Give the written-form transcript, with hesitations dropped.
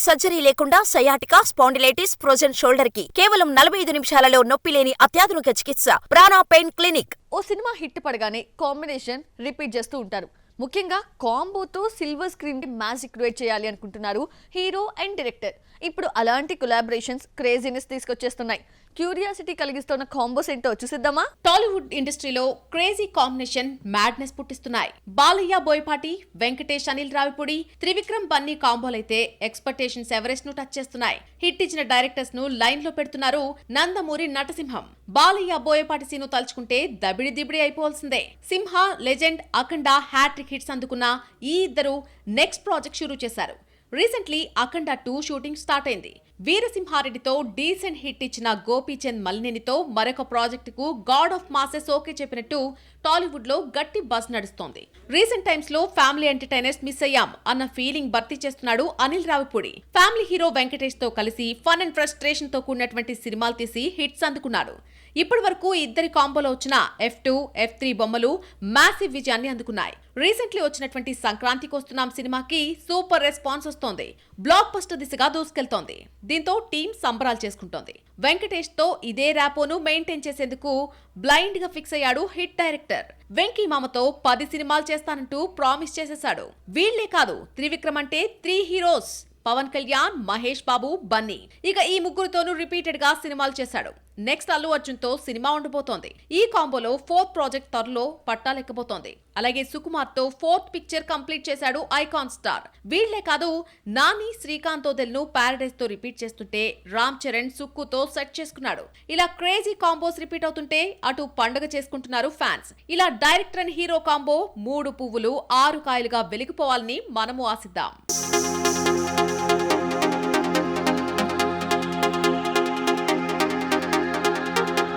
Surgery లేకుండా sciatica, spondylitis, frozen shoulder కి కేవలం 45 నిమిషాలలో నొప్పి లేని అత్యాధునిక చికిత్స ప్రాణ పెయిన్ క్లినిక్. ఓ సినిమా హిట్ పడగానే కాంబినేషన్ రిపీట్ చేస్తూ ఉంటారు. ముఖ్యంగా కాంబోతో సిల్వర్ స్క్రీన్ కి మ్యాజిక్ క్రియేట్ చేయాలి అనుకుంటున్నారు హీరో అండ్ డైరెక్టర్. ఇప్పుడు అలాంటి కొలాబరేషన్స్ క్రేజీనెస్ తీసుకొచ్చేస్తున్నాయి. క్యూరియాసిటీ కలిగిస్తున్న కాంబోస్ ఏంటో చూసిద్దామా? టాలీవుడ్ ఇండస్ట్రీలో క్రేజీ కాంబినేషన్ మ్యాడ్నెస్ పుట్టిస్తున్నాయి. బాలయ్య బోయపాటి, వెంకటేష్ అనిల్ రావిపూడి, త్రివిక్రమ్ బన్నీ కాంబోలైతే ఎక్స్పెక్టేషన్స్ ఎవరెస్ట్ ను టచ్ చేస్తున్నాయి. హిట్ ఇచ్చిన డైరెక్టర్స్ ను లైన్ లో పెడుతున్నారు నందమూరి నటసింహం. బాలయ్య బోయపాటి సీను తలుచుకుంటే దబిడి దిబిడి అయిపోవాల్సిందే. సింహ, లెజెండ్, అఖండ హ్యాట్రిక్ హిట్స్ అందుకున్న ఈ ఇద్దరు నెక్స్ట్ ప్రాజెక్ట్ షురూ చేశారు. రీసెంట్లీ అఖండ 2 షూటింగ్ స్టార్ట్ అయింది. వీరసింహారెడ్డితో డీసెంట్ హిట్ ఇచ్చిన గోపీచంద్ మలినేనితో మరొక ప్రాజెక్టుకు గాడ్ ఆఫ్ మాసెస్ ఓకే చెప్పినట్టు టాలీవుడ్ లో గట్టి బజ్ నడుస్తోంది. రీసెంట్ టైమ్స్ లో ఫ్యామిలీ ఎంటర్టైనర్స్ మిస్ అయ్యాం అన్న ఫీలింగ్ భర్తీ చేస్తున్నాడు అనిల్ రావిపూడి. ఫ్యామిలీ హీరో వెంకటేష్ తో కలిసి ఫన్ అండ్ ఫ్రస్ట్రేషన్ తో కూడినటువంటి సినిమాలు తీసి హిట్స్ అందుకున్నాడు. ఇప్పటి వరకు ఇద్దరి కాంబోలో వచ్చిన F2, F3 బొమ్మలు మ్యాసివ్ విజయాన్ని అందుకున్నాయి. రీసెంట్లీ వచ్చినటువంటి సంక్రాంతికి వస్తున్నాం సినిమాకి సూపర్ రెస్పాన్స్ వస్తోంది. బ్లాక్ బస్టర్ దిశగా దూసుకెళ్తోంది. దీంతో టీం సంబరాలు చేసుకుంటోంది. వెంకటేష్ తో ఇదే ర్యాపోను మెయింటైన్ చేసేందుకు బ్లైండ్ గా ఫిక్స్ అయ్యాడు హిట్ డైరెక్టర్. వెంకీ మామతో 10 సినిమాలు చేస్తానంటూ ప్రామిస్ చేసేశాడు. వీళ్లే కాదు, త్రివిక్రమ్ అంటే 3 హీరోస్ పవన్ కళ్యాణ్, మహేష్ బాబు, బన్నీ. ఇక ఈ ముగ్గురుతోనూ రిపీటెడ్ గా సినిమాలు చేశాడు. నెక్స్ట్ అల్లు అర్జున్ తో సినిమా ఉండబోతోంది. ఈ కాంబోలో 4th ప్రాజెక్ట్ త్వరలో పట్టాలెక్కబోతోంది. అలాగే సుకుమార్ తో 4th పిక్చర్ కంప్లీట్ చేశాడు ఐకాన్ స్టార్. వీళ్లే కాదు, నాని, శ్రీకాంత్ తోదెల్ను ప్యారడైజ్ తో రిపీట్ చేస్తుంటే రామ్ చరణ్ సుక్కుతో సెట్ చేసుకున్నాడు. ఇలా క్రేజీ కాంబోస్ రిపీట్ అవుతుంటే అటు పండుగ చేసుకుంటున్నారు ఫ్యాన్స్. ఇలా డైరెక్టర్ అండ్ హీరో కాంబో 3 పువ్వులు 6 కాయలుగా వెలిగిపోవాలని మనము ఆశిద్దాం.